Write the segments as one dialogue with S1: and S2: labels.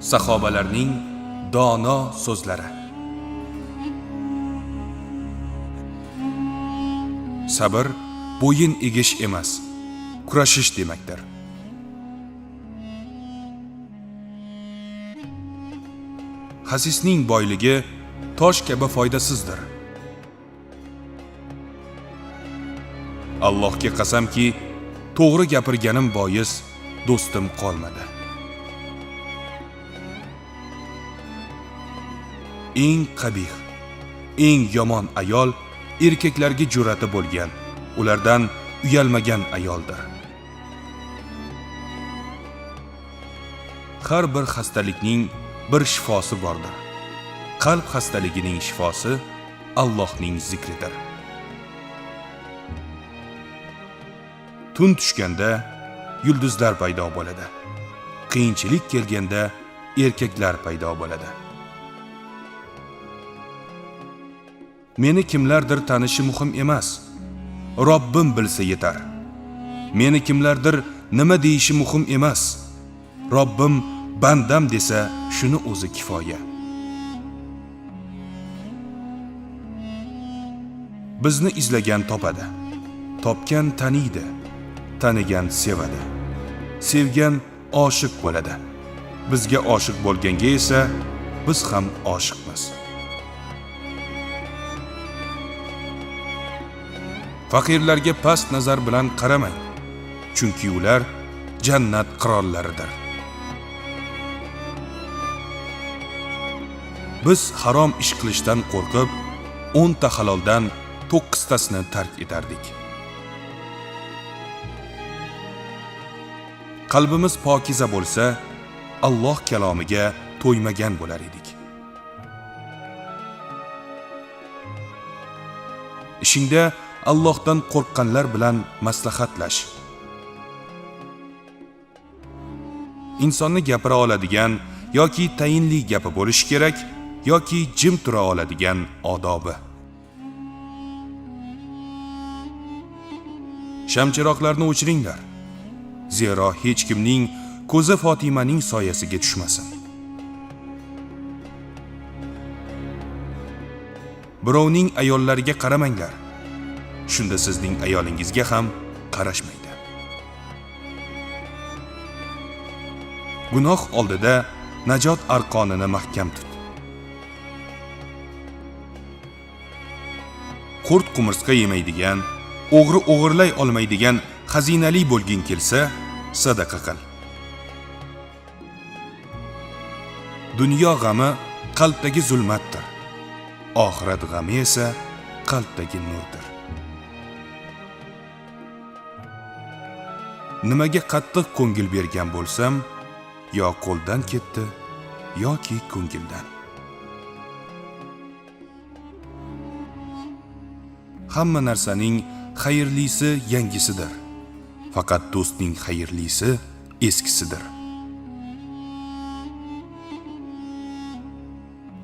S1: Sahobalarning dono so'zlari. Sabr bo'yin egish emas, kurashish demakdir. Xasisning boyligi tosh kabi foydasizdir. Allohga qasamki, to'g'ri gapirganim bois do'stim qolmadi. Eng qabih, eng yomon ayol erkaklarga jur'ati bo'lgan, ulardan uyalmagan ayoldir. Har bir xastalikning bir shifosi bordir. Qalb xastaligining shifosi Allohning zikridir. Tun tushganda yulduzlar paydo bo'ladi. Qiyinchilik kelganda erkaklar paydo bo'ladi. Meni kimlardir tanishi muhim emas. Robbim bilsa yetar. Meni kimlardir nima deyishi muhim emas. Robbim bandam desa shuni o'zi kifoya. Bizni izlagan topadi. Topgan taniydi. Tanigan sevadi. Sevgan oshiq bo'ladi. Bizga oshiq bo'lganga esa biz ham oshiqmiz. Faqirlarga past nazar bilan qaramang, chunki ular jannat qirollaridir. Biz harom ish qilishdan qo'rqib, 10 ta haloldan 9 tasini tark etardik. Qalbimiz pokiza bo'lsa, Alloh kalomiga to'ymagan bo'lar edik. Ishingda Allohdan qo'rqqanlar bilan maslahatlash. Insonni gapira oladigan yoki tayinli gapi bo'lishi kerak, yoki jim tura oladigan odobi. Shamchiroqlarni o'chiringlar. Zero hech kimning ko'zi Fotimaning soyasiga tushmasin. Birovning ayollariga qaramanglar. Shunda sizning ayolingizga ham qarashmaydi. Gunoh oldida najot arqonini mahkam tut. Qurt qumursqa yemaydigan, o'g'ri o'g'irlay olmaydigan xazinali bo'lging kelsa, sadaqa qil. Dunyo g'ami qalbdagi zulmatdir. Oxirat g'ami esa qalbdagi nurdir. Nimaga qattiq ko'ngil bergan bo'lsam, yo qo'ldan ketdi, yoki ko'ngildan. Hamma narsaning xayrlisi yangisidir. Faqat do'stning xayrlisi eskisidir.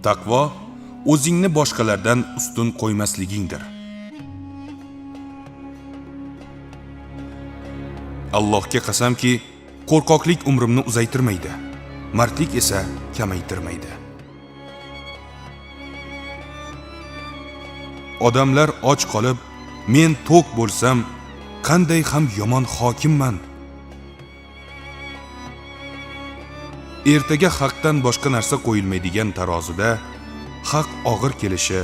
S1: Taqvo o'zingni boshqalardan ustun qo'ymasligingdir. Allohga qasamki, qo'rqoqlik umrimni uzaytirmaydi, mardlik esa kamaytirmaydi. Odamlar och qolib, men to'q bo'lsam, qanday ham yomon hokimman. Ertaga haqdan boshqa narsa qo'yilmaydigan tarozida haq og'ir kelishi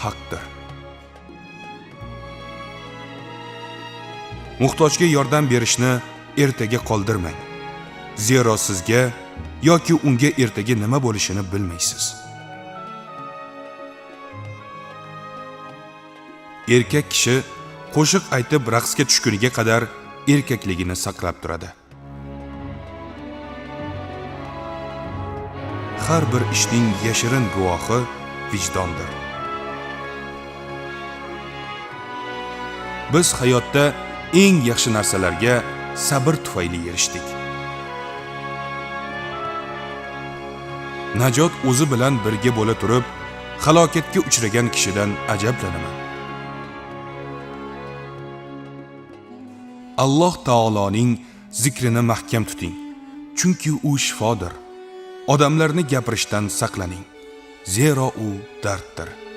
S1: haqdir. Muhtojga yordam berishni ertaga qoldirmang. Zero sizga yoki unga ertaga nima bo'lishini bilmaysiz. Erkak kishi qo'shiq aytib raqsga tushguniga qadar erkakligini saqlab turadi. Har bir ishning yashirin guvohi vijdondir. Biz hayotda eng yaxshi narsalarga sabr tufayli erishdik. Najot o'zi bilan birga bo'la turib, halokatga uchragan kishidan ajablanaman. Alloh taoloning zikrini mahkam tuting, chunki u shifodir. odamlarni gapirishdan saqlaning, zero u darddir.